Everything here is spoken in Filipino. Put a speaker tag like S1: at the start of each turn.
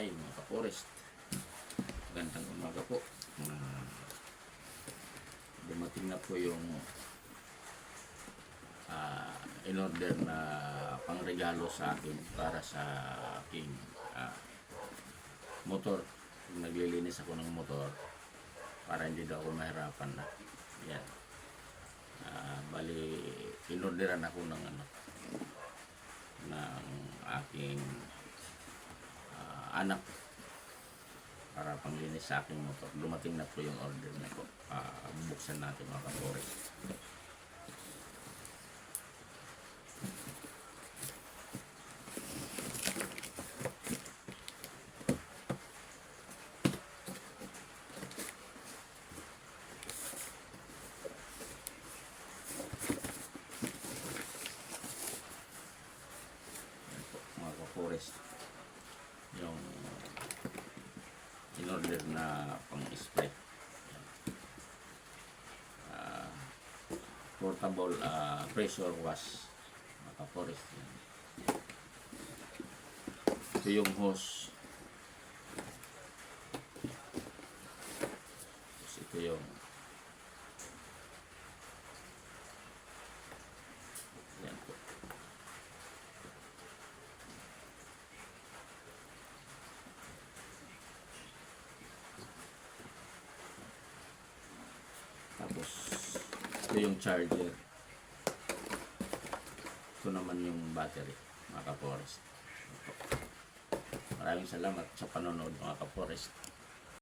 S1: bahay mga ka-forest. Magandang umaga po. Dumating na po yung in-order na pangregalo sa akin para sa aking motor. Naglilinis ako ng motor para hindi daw ako mahirapan na. Yan. Bali, in-orderan ako ng aking anak para panglinis sa aking motor. Dumating na po yung order na po. Buksan natin mga ka-forest. Forest yung in-order na pang-spray, portable pressure wash mga forest. Ito yung hose, ito yung yan po. Tapos ito yung charger, ito naman yung battery mga ka-forest. Maraming salamat sa panonood mga ka-forest.